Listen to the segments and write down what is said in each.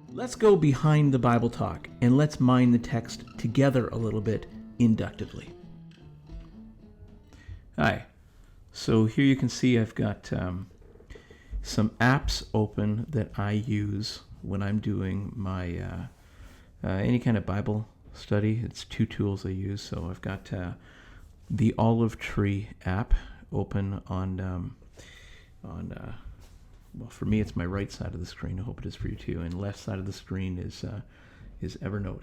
Let's go behind the Bible talk and let's mine the text together a little bit inductively. Hi. So here you can see I've got some apps open that I use when I'm doing my any kind of Bible study. It's two tools I use. So I've got the Olive Tree app open on well, for me, it's my right side of the screen. I hope it is for you too. And left side of the screen is Evernote.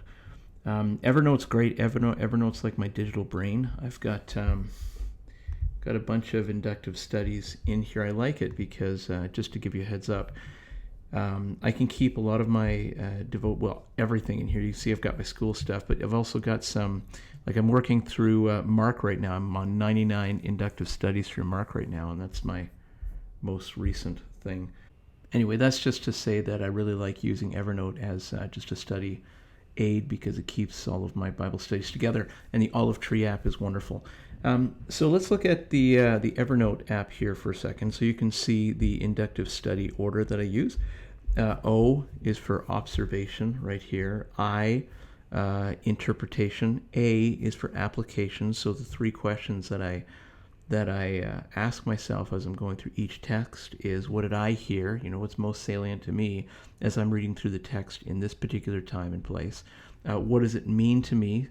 Evernote's great. Evernote's like my digital brain. I've got a bunch of inductive studies in here. I like it because just to give you a heads up, I can keep a lot of my everything in here. You see, I've got my school stuff, but I've also got some. Like I'm working through Mark right now. I'm on 99 inductive studies through Mark right now, and that's my most recent thing. Anyway, that's just to say that I really like using Evernote as just a study aid because it keeps all of my Bible studies together, and the Olive Tree app is wonderful. So let's look at the Evernote app here for a second. So you can see the inductive study order that I use. O is for observation right here. I, interpretation. A is for application. So the three questions that I ask myself as I'm going through each text is, what did I hear? You know, what's most salient to me as I'm reading through the text in this particular time and place? What does it mean to me?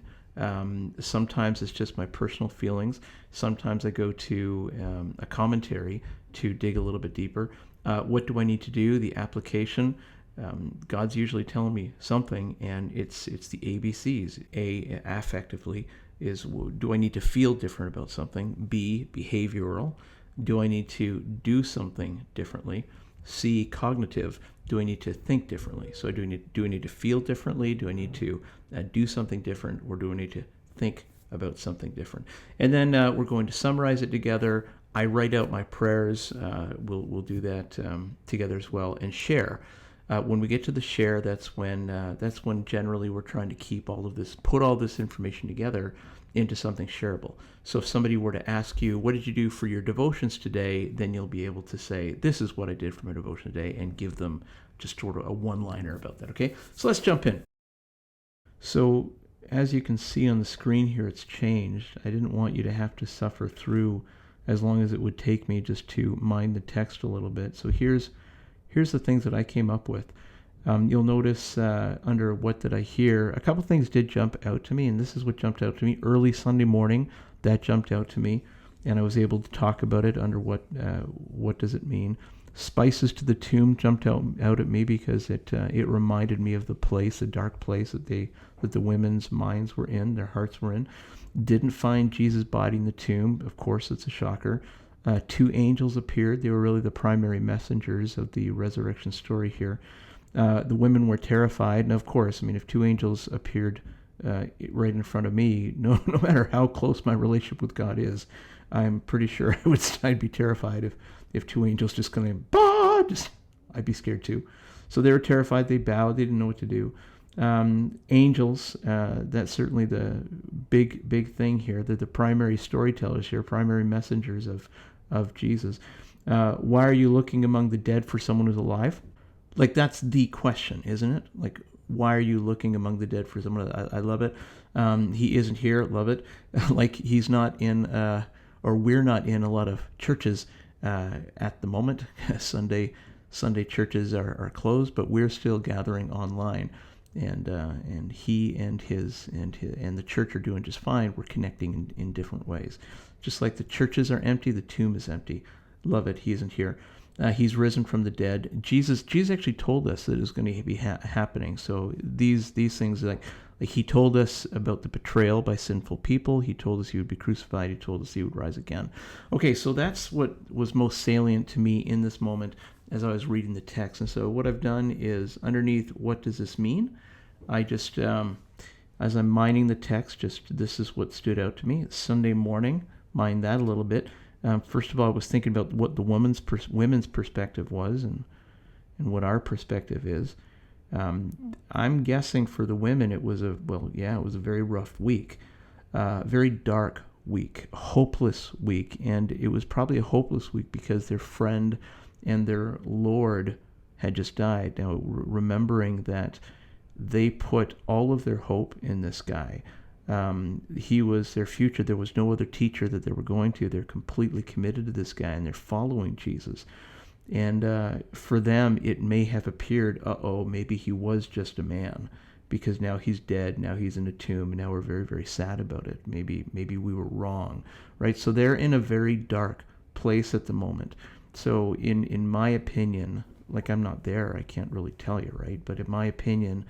Sometimes it's just my personal feelings. Sometimes I go to a commentary to dig a little bit deeper. What do I need to do? The application. God's usually telling me something, and it's the ABCs. A, affectively, is, do I need to feel different about something? B, behavioral. Do I need to do something differently? C, cognitive. Do I need to think differently? So do I need to feel differently? Do I need to do something different, or do I need to think about something different? And then we're going to summarize it together. I write out my prayers. We'll do that together as well, and share. When we get to the share, that's when generally we're trying to keep all of this, put all this information together into something shareable. So if somebody were to ask you, what did you do for your devotions today? Then you'll be able to say, this is what I did for my devotion today, and give them just sort of a one-liner about that, okay? So let's jump in. So as you can see on the screen here, it's changed. I didn't want you to have to suffer through as long as it would take me just to mine the text a little bit. So here's the things that I came up with. You'll notice under what did I hear, a couple things did jump out to me, and this is what jumped out to me. Early Sunday morning, that jumped out to me, and I was able to talk about it under what does it mean. Spices to the tomb jumped out at me because it reminded me of the place, the dark place that the women's minds were in, their hearts were in. Didn't find Jesus' body in the tomb. Of course, it's a shocker. Two angels appeared. They were really the primary messengers of the resurrection story here. The women were terrified, and of course, I mean, if two angels appeared right in front of me, no matter how close my relationship with God is, I'm pretty sure I'd be terrified if two angels just kind of, I'd be scared too. So they were terrified. They bowed. They didn't know what to do. Angels, that's certainly the big thing here. They're the primary storytellers here, primary messengers of Jesus. Why are you looking among the dead for someone who's alive? Like, that's the question, isn't it? Like, why are you looking among the dead for someone? I love it. He isn't here. Love it. Like, he's not in, or we're not in a lot of churches at the moment. Sunday churches are closed, but we're still gathering online. And he and the church are doing just fine. We're connecting in different ways. Just like the churches are empty, the tomb is empty. Love it. He isn't here. He's risen from the dead. Jesus actually told us that it was going to be happening. So these things, like he told us about the betrayal by sinful people. He told us he would be crucified. He told us he would rise again. Okay, so that's what was most salient to me in this moment as I was reading the text. And so what I've done is, underneath what does this mean, I just, as I'm mining the text, this is what stood out to me. It's Sunday morning, mine that a little bit. First of all, I was thinking about what the women's perspective was and what our perspective is. I'm guessing for the women it was a very rough week, very dark week, hopeless week, and it was probably a hopeless week because their friend and their Lord had just died. Now, remembering that they put all of their hope in this guy. He was their future. There was no other teacher that they were going to. They're completely committed to this guy, and they're following Jesus. And for them, it may have appeared, maybe he was just a man, because now he's dead, now he's in a tomb, and now we're very, very sad about it. Maybe we were wrong, right? So they're in a very dark place at the moment. So in my opinion, like, I'm not there, I can't really tell you, right? But in my opinion,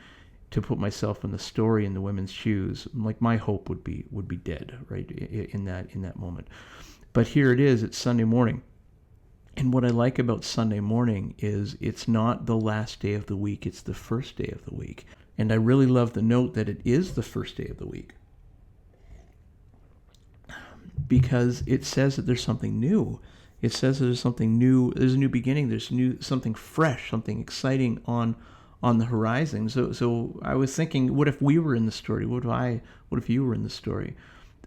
to put myself in the story in the women's shoes, like, my hope would be dead, right, in that moment. But here it is, it's Sunday morning. And what I like about Sunday morning is it's not the last day of the week, it's the first day of the week. And I really love the note that it is the first day of the week, because it says that there's something new. It says that there's something new, there's a new beginning, there's something fresh, something exciting on the horizon. So I was thinking, what if we were in the story? What if you were in the story?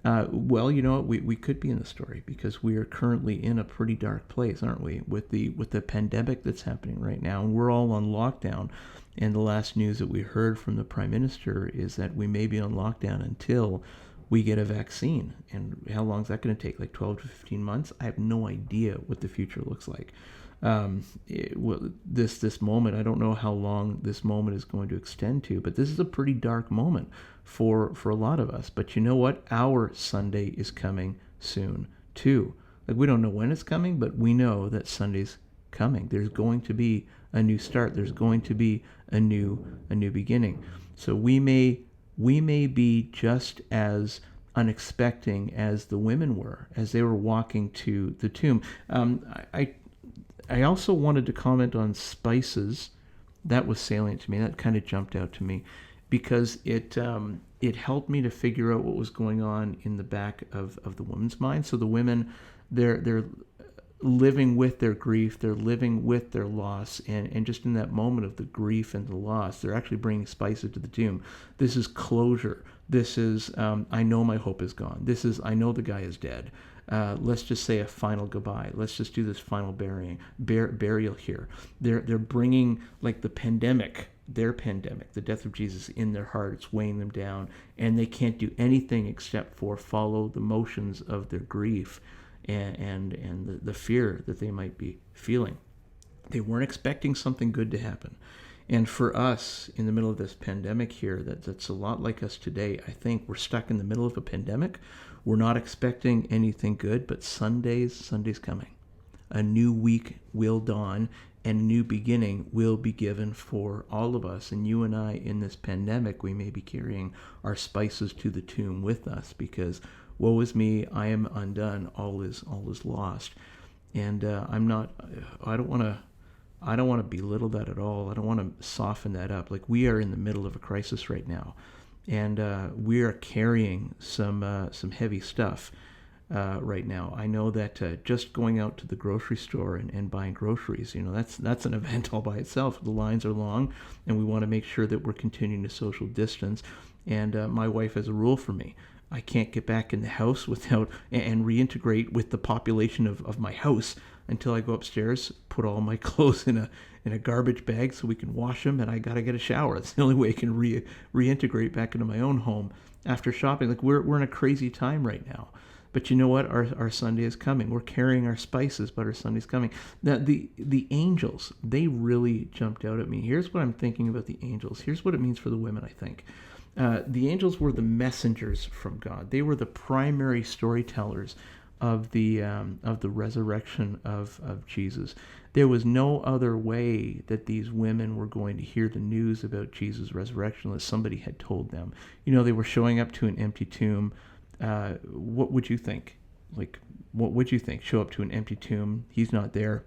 Well, you know what? We could be in the story, because we are currently in a pretty dark place, aren't we? With the pandemic that's happening right now, and we're all on lockdown. And the last news that we heard from the Prime Minister is that we may be on lockdown until we get a vaccine. And how long is that going to take? Like 12 to 15 months? I have no idea what the future looks like. This moment, I don't know how long this moment is going to extend to, but this is a pretty dark moment for a lot of us. But you know what? Our Sunday is coming soon too. Like, we don't know when it's coming, but we know that Sunday's coming. There's going to be a new start. There's going to be a new beginning. So we may be just as unexpecting as the women were as they were walking to the tomb. I also wanted to comment on spices. That was salient to me. That kind of jumped out to me, because it helped me to figure out what was going on in the back of the woman's mind. So the women, they're living with their grief, they're living with their loss, and just in that moment of the grief and the loss, they're actually bringing spices to the tomb. This is closure. This is, I know my hope is gone. This is, I know the guy is dead. Let's just say a final goodbye. Let's just do this final burial here. They're bringing, like, the pandemic, their pandemic, the death of Jesus, in their heart. It's weighing them down, and they can't do anything except for follow the motions of their grief and the fear that they might be feeling. They weren't expecting something good to happen. And for us, in the middle of this pandemic here, that's a lot like us today. I think we're stuck in the middle of a pandemic. We're not expecting anything good, but Sunday's coming. A new week will dawn, and a new beginning will be given for all of us. And you and I, in this pandemic, we may be carrying our spices to the tomb with us, because woe is me, I am undone, all is lost. And I don't want to belittle that at all. I don't want to soften that up. Like, we are in the middle of a crisis right now, and we are carrying some heavy stuff right now. I know that just going out to the grocery store and buying groceries, that's an event all by itself. The lines are long, and we want to make sure that we're continuing to social distance. And my wife has a rule for me. I can't get back in the house without and reintegrate with the population of my house until I go upstairs, put all my clothes in a garbage bag so we can wash them, and I gotta get a shower. It's the only way I can reintegrate back into my own home after shopping. Like, we're in a crazy time right now. But you know what? Our Sunday is coming. We're carrying our spices, but our Sunday's coming. Now, the angels, they really jumped out at me. Here's what I'm thinking about the angels. Here's what it means for the women, I think. The angels were the messengers from God. They were the primary storytellers of the resurrection of Jesus. There was no other way that these women were going to hear the news about Jesus' resurrection unless somebody had told them. They were showing up to an empty tomb. What would you think? Like, what would you think? Show up to an empty tomb. He's not there.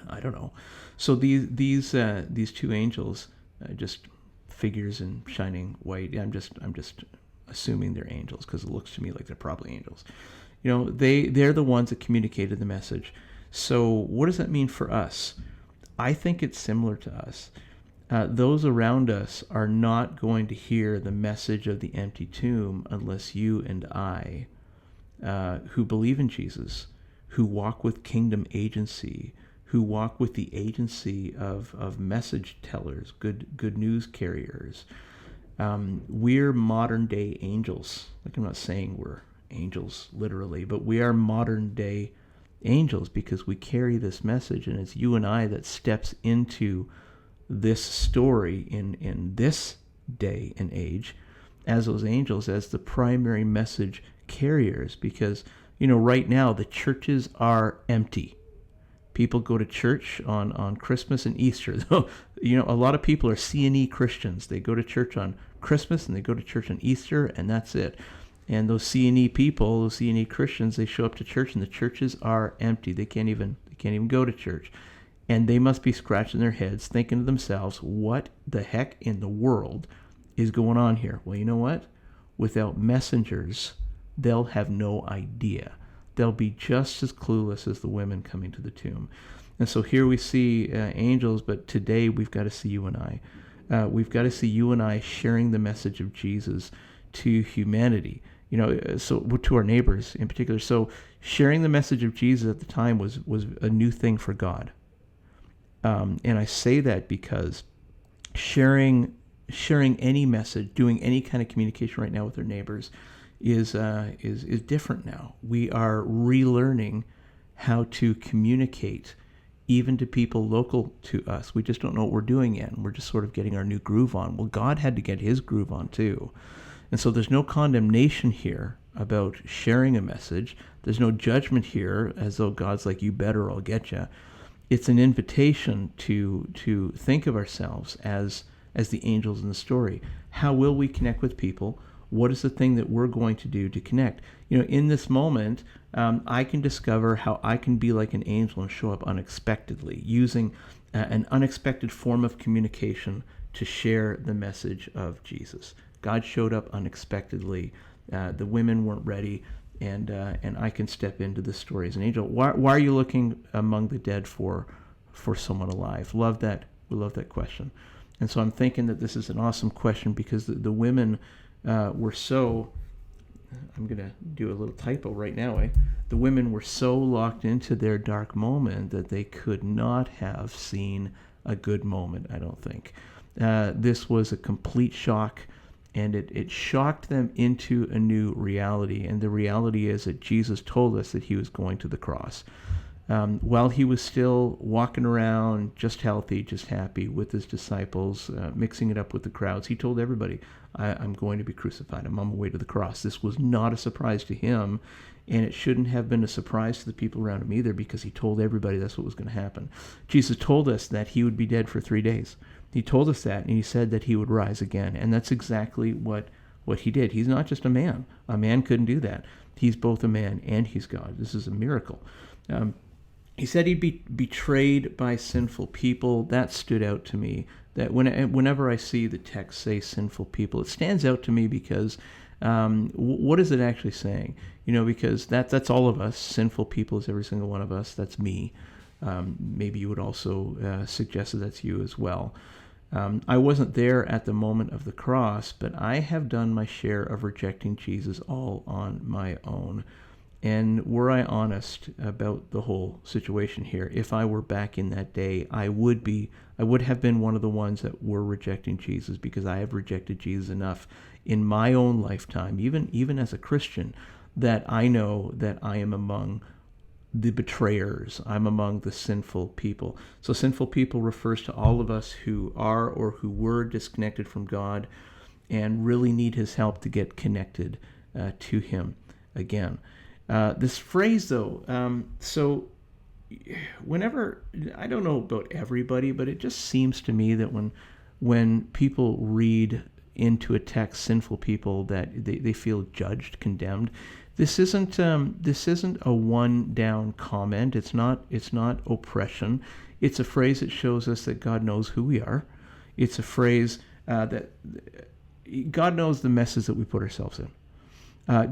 I don't know. So these two angels, just figures in shining white. I'm just assuming they're angels, because it looks to me like they're probably angels. They're the ones that communicated the message. So what does that mean for us? I think it's similar to us. Those around us are not going to hear the message of the empty tomb unless you and I, who believe in Jesus, who walk with kingdom agency, who walk with the agency of message tellers, good news carriers. We're modern day angels. Like, I'm not saying we're angels literally, but we are modern day angels because we carry this message, and it's you and I that steps into this story in this day and age as those angels, as the primary message carriers. Because, right now the churches are empty. People go to church on Christmas and Easter. A lot of people are C&E Christians. They go to church on Christmas and they go to church on Easter, and that's it. And those C&E people, those C&E Christians, they show up to church and the churches are empty. They can't even go to church. And they must be scratching their heads thinking to themselves, what the heck in the world is going on here? Well, you know what? Without messengers, they'll have no idea. They'll be just as clueless as the women coming to the tomb. And so here we see angels, but today we've got to see you and I. We've got to see you and I sharing the message of Jesus to humanity, so to our neighbors in particular. So sharing the message of Jesus at the time was a new thing for God. And I say that because sharing any message, doing any kind of communication right now with our neighbors is different now. We are relearning how to communicate even to people local to us. We just don't know what we're doing yet, and we're just sort of getting our new groove on. Well, God had to get his groove on too. And so there's no condemnation here about sharing a message. There's no judgment here as though God's like, you better, I'll get you. It's an invitation to think of ourselves as the angels in the story. How will we connect with people? What is the thing that we're going to do to connect? In this moment, I can discover how I can be like an angel and show up unexpectedly, using an unexpected form of communication to share the message of Jesus. God showed up unexpectedly. The women weren't ready, and I can step into this story as an angel. Why are you looking among the dead for someone alive? We love that question. And so I'm thinking that this is an awesome question because the women were so, I'm going to do a little typo right now, the women were so locked into their dark moment that they could not have seen a good moment, I don't think. This was a complete shock, and it shocked them into a new reality. And the reality is that Jesus told us that he was going to the cross. While he was still walking around, just healthy, just happy with his disciples, mixing it up with the crowds, he told everybody, I'm going to be crucified. I'm on my way to the cross. This was not a surprise to him, and it shouldn't have been a surprise to the people around him either, because he told everybody that's what was going to happen. Jesus told us that he would be dead for 3 days. He told us that, and he said that he would rise again, and that's exactly what he did. He's not just a man. A man couldn't do that. He's both a man and he's God. This is a miracle. He said he'd be betrayed by sinful people. That stood out to me. That whenever I see the text say sinful people, it stands out to me because what is it actually saying? Because that's all of us. Sinful people is every single one of us. That's me. Maybe you would also suggest that that's you as well. I wasn't there at the moment of the cross, but I have done my share of rejecting Jesus all on my own. And were I honest about the whole situation here, if I were back in that day, I would have been one of the ones that were rejecting Jesus, because I have rejected Jesus enough in my own lifetime, even as a Christian, that I know that I am among the betrayers. I'm among the sinful people. So sinful people refers to all of us who are or who were disconnected from God and really need his help to get connected to him again. This phrase, though, so whenever, I don't know about everybody, but it just seems to me that when people read into a text sinful people, that they feel judged, condemned. This isn't a one down comment. It's not oppression. It's a phrase that shows us that God knows who we are. It's a phrase that God knows the messes that we put ourselves in.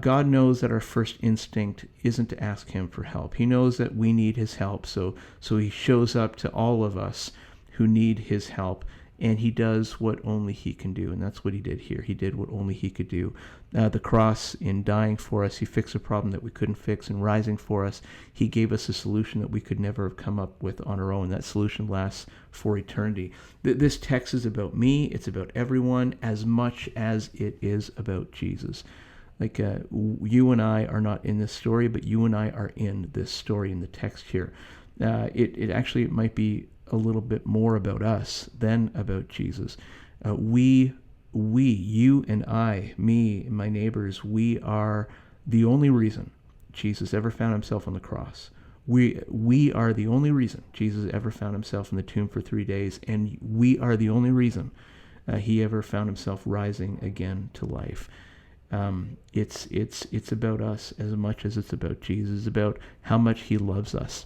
God knows that our first instinct isn't to ask him for help. He knows that we need his help, so he shows up to all of us who need his help, and he does what only he can do, and that's what he did here. He did what only he could do. The cross, in dying for us, he fixed a problem that we couldn't fix. In rising for us, he gave us a solution that we could never have come up with on our own. That solution lasts for eternity. This text is about me. It's about everyone as much as it is about Jesus. Like you and I are not in this story, but you and I are in this story in the text here. It actually might be a little bit more about us than about Jesus. We, you and I, me and my neighbors, we are the only reason Jesus ever found himself on the cross. We are the only reason Jesus ever found himself in the tomb for 3 days, and we are the only reason he ever found himself rising again to life. It's about us as much as it's about Jesus. It's about how much he loves us.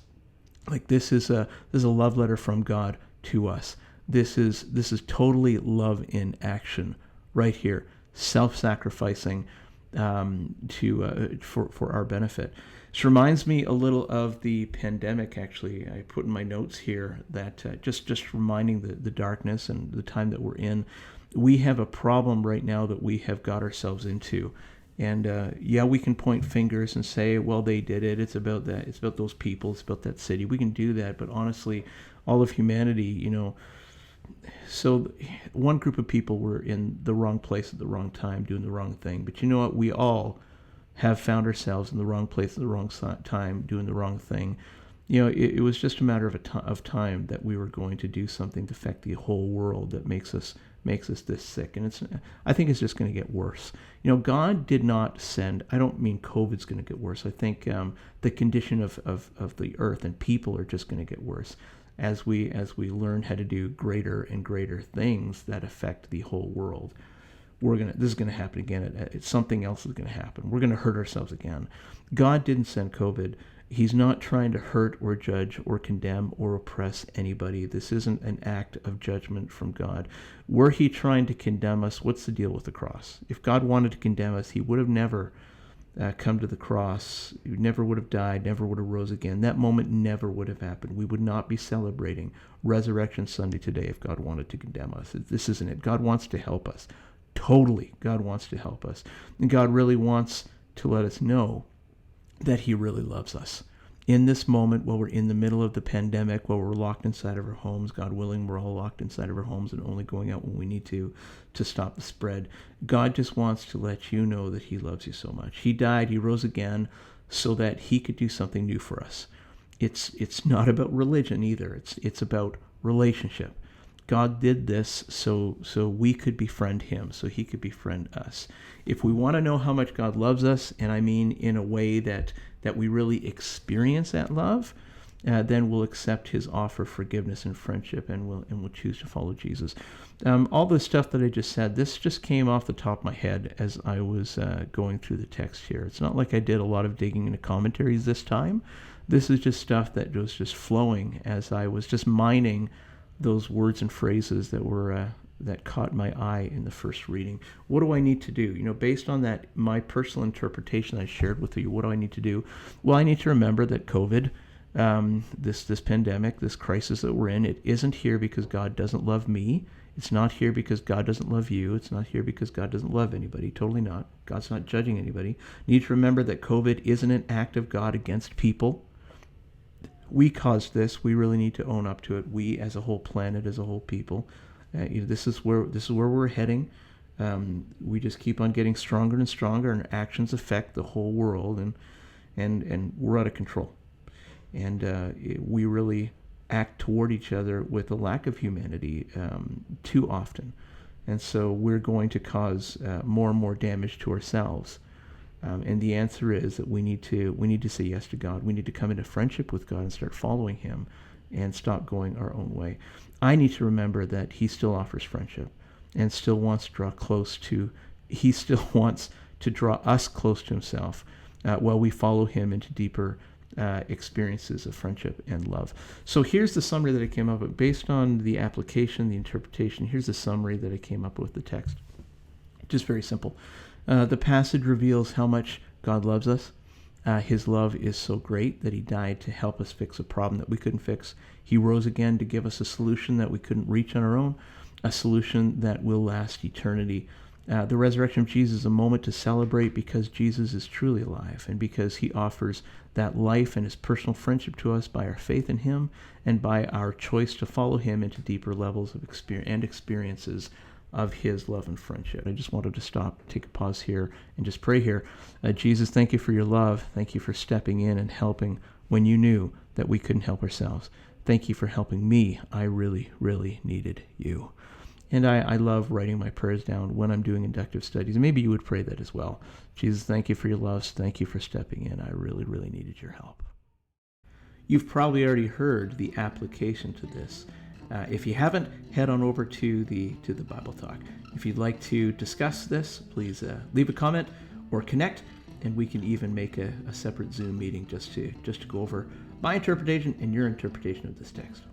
Like this is a love letter from God to us. This is totally love in action right here, self-sacrificing for our benefit. This reminds me a little of the pandemic. Actually, I put in my notes here that just reminding the darkness and the time that we're in. We have a problem right now that we have got ourselves into. And we can point fingers and say, well, they did it. It's about that. It's about those people. It's about that city. We can do that. But honestly, all of humanity, so one group of people were in the wrong place at the wrong time, doing the wrong thing. But you know what? We all have found ourselves in the wrong place at the wrong time, doing the wrong thing. It was just a matter of time that we were going to do something to affect the whole world that makes us this sick. And I think it's just going to get worse. God did not send, I don't mean COVID's going to get worse. I think the condition of the earth and people are just going to get worse as we learn how to do greater and greater things that affect the whole world. This is going to happen again. Something else is going to happen. We're going to hurt ourselves again. God didn't send COVID. He's not trying to hurt or judge or condemn or oppress anybody. This isn't an act of judgment from God. Were he trying to condemn us, what's the deal with the cross? If God wanted to condemn us, he would have never come to the cross. He never would have died, never would have rose again. That moment never would have happened. We would not be celebrating Resurrection Sunday today if God wanted to condemn us. This isn't it. God wants to help us. Totally, God wants to help us. And God really wants to let us know that he really loves us. In this moment, while we're in the middle of the pandemic, while we're locked inside of our homes, God willing, we're all locked inside of our homes and only going out when we need to stop the spread. God just wants to let you know that he loves you so much. He died, he rose again so that he could do something new for us. It's not about religion either. It's about relationship. God did this so we could befriend him, so he could befriend us. If we want to know how much God loves us, and I mean in a way that we really experience that love, then we'll accept his offer of forgiveness and friendship, and we'll choose to follow Jesus. All the stuff that I just said, this just came off the top of my head as I was going through the text here. It's not like I did a lot of digging into commentaries this time. This is just stuff that was just flowing as I was just mining those words and phrases that caught my eye in the first reading. What do I need to do? Based on that, my personal interpretation I shared with you, what do I need to do? Well, I need to remember that COVID, this pandemic, this crisis that we're in, it isn't here because God doesn't love me. It's not here because God doesn't love you. It's not here because God doesn't love anybody. Totally not. God's not judging anybody. You need to remember that COVID isn't an act of God against people. We caused this. We really need to own up to it. We, as a whole planet, as a whole people, this is where we're heading. We just keep on getting stronger and stronger, and our actions affect the whole world, and we're out of control. And we really act toward each other with a lack of humanity too often, and so we're going to cause more and more damage to ourselves. And the answer is that we need to say yes to God. We need to come into friendship with God and start following him and stop going our own way. I need to remember that he still offers friendship and still wants to he still wants to draw us close to himself while we follow him into deeper experiences of friendship and love. So here's the summary that I came up with. Based on the application, the interpretation, here's the summary that I came up with the text. Just very simple. The passage reveals how much God loves us. His love is so great that he died to help us fix a problem that we couldn't fix. He rose again to give us a solution that we couldn't reach on our own, a solution that will last eternity. The resurrection of Jesus is a moment to celebrate because Jesus is truly alive and because he offers that life and his personal friendship to us by our faith in him and by our choice to follow him into deeper levels of experiences of his love and friendship. I just wanted to stop, take a pause here, and just pray here. Jesus, thank you for your love. Thank you for stepping in and helping when you knew that we couldn't help ourselves. Thank you for helping me. I really, really needed you. And I love writing my prayers down when I'm doing inductive studies. Maybe you would pray that as well. Jesus, thank you for your love. Thank you for stepping in. I really, really needed your help. You've probably already heard the application to this. If you haven't, head on over to the Bible Talk. If you'd like to discuss this, please leave a comment or connect, and we can even make a separate Zoom meeting just to go over my interpretation and your interpretation of this text.